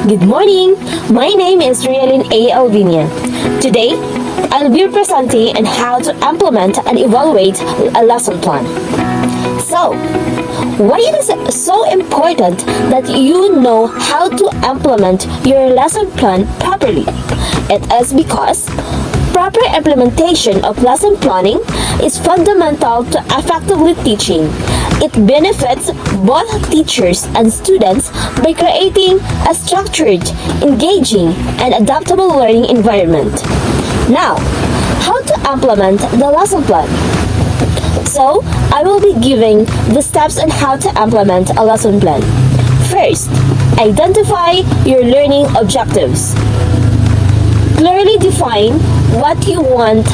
Good morning! My name is Rialyn A. Alvinia. Today, I'll be presenting on how to implement and evaluate a lesson plan. So, why it is so important that you know how to implement your lesson plan properly? It is because proper implementation of lesson planning is fundamental to effectively teaching. It benefits both teachers and students by creating a structured, engaging, and adaptable learning environment. Now, how to implement the lesson plan? So, I will be giving the steps on how to implement a lesson plan. First, identify your learning objectives. Clearly define what you want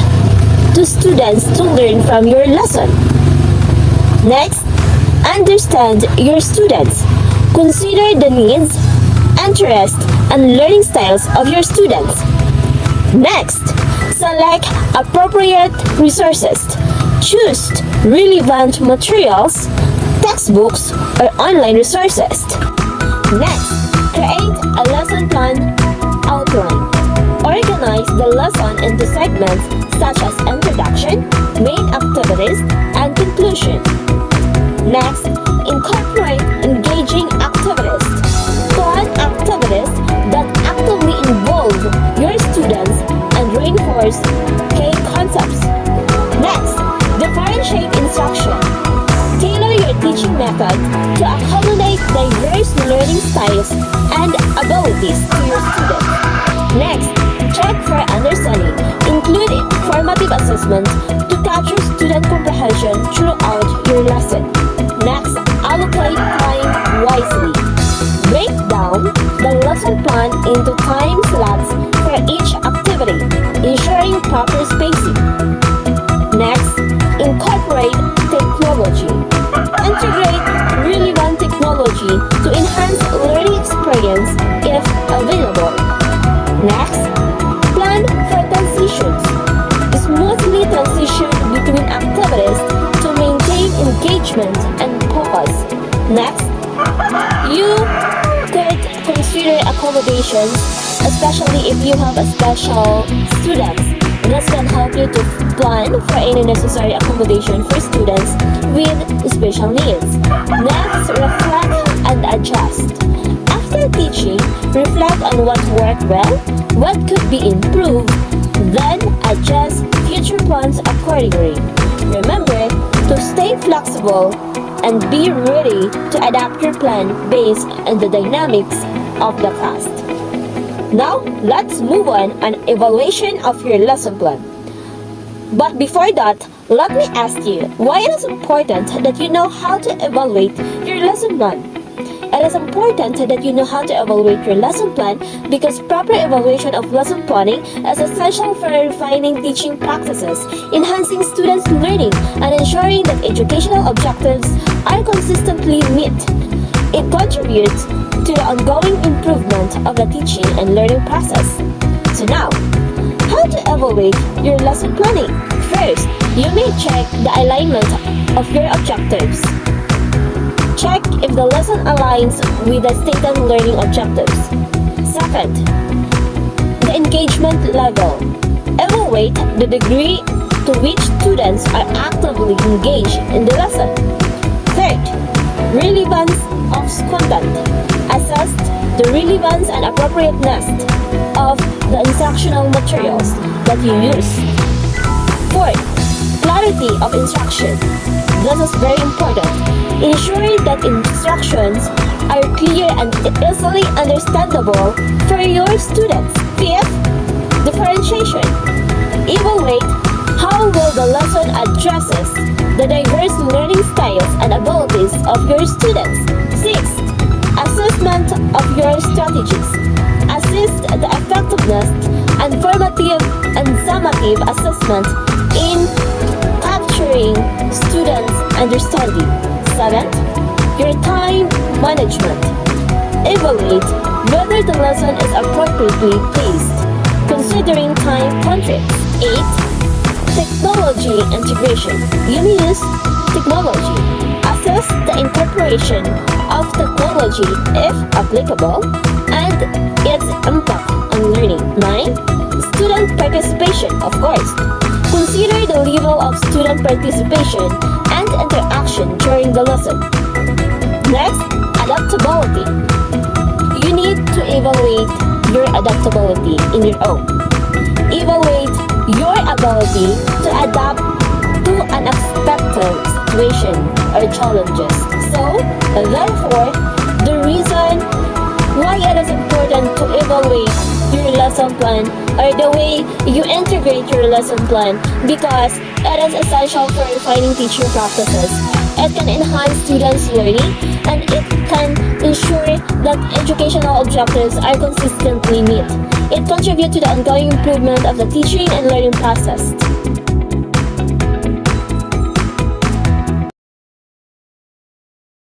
the students to learn from your lesson. Next, understand your students. Consider the needs, interests, and learning styles of your students. Next, select appropriate resources. Choose relevant materials, textbooks, or online resources. Next, create a lesson plan outline. Organize the lesson into segments such as introduction, main activities, and conclusion. Next, incorporate engaging activities. Plan activities that actively involve your students and reinforce key concepts. Next, differentiate instruction. Tailor your teaching method to accommodate diverse learning styles and abilities to your students. Next, check for understanding. Include formative assessment to capture student comprehension throughout your lesson. Next, allocate time wisely. Break down the lesson plan into time slots for each activity, ensuring proper spacing. Next, incorporate technology. Integrate relevant technology to enhance learning experience if available. Next, plan for transitions. Smoothly transition between activities to maintain engagement and focus. Next, you could consider accommodations, especially if you have a special students. This can help you to plan for any necessary accommodation for students with special needs. Next, reflect and adjust. After teaching, reflect on what worked well, what could be improved, then adjust future plans accordingly. Remember to stay flexible and be ready to adapt your plan based on the dynamics of the class. Now, let's move on evaluation of your lesson plan. But before that, let me ask you, why it is important that you know how to evaluate your lesson plan? It is important that you know how to evaluate your lesson plan because proper evaluation of lesson planning is essential for refining teaching practices, enhancing students' learning, and ensuring that educational objectives are consistently met. It contributes to the ongoing improvement of the teaching and learning process. So now, how to evaluate your lesson planning? First, you may check the alignment of your objectives. Check if the lesson aligns with the stated learning objectives. Second, the engagement level. Evaluate the degree to which students are actively engaged in the lesson. Third, relevance of content. Assess the relevance and appropriateness of the instructional materials that you use. Fourth, clarity of instruction. This is very important. Ensure that instructions are clear and easily understandable for your students. Fifth, differentiation. Evaluate how well the lesson addresses the diverse learning styles and abilities of your students. Sixth, assessment of your strategies. Assess the effectiveness and formative and summative assessment in capturing students' understanding. Seventh, your time management. Evaluate whether the lesson is appropriately paced, considering time constraints. 8. Technology integration. You may use technology. Assess the incorporation of technology if applicable and and its impact on learning. 9. Student participation, of course. Consider the level of student participation and interaction during the lesson. Next, adaptability. You need to evaluate your adaptability in your own. Evaluate your ability to adapt to unexpected situation or challenges. So, therefore, the reason why it is important to evaluate your lesson plan or the way you integrate your lesson plan, because it is essential for refining teaching practices. It can enhance students' learning and it can ensure that educational objectives are consistently met. It contributes to the ongoing improvement of the teaching and learning process.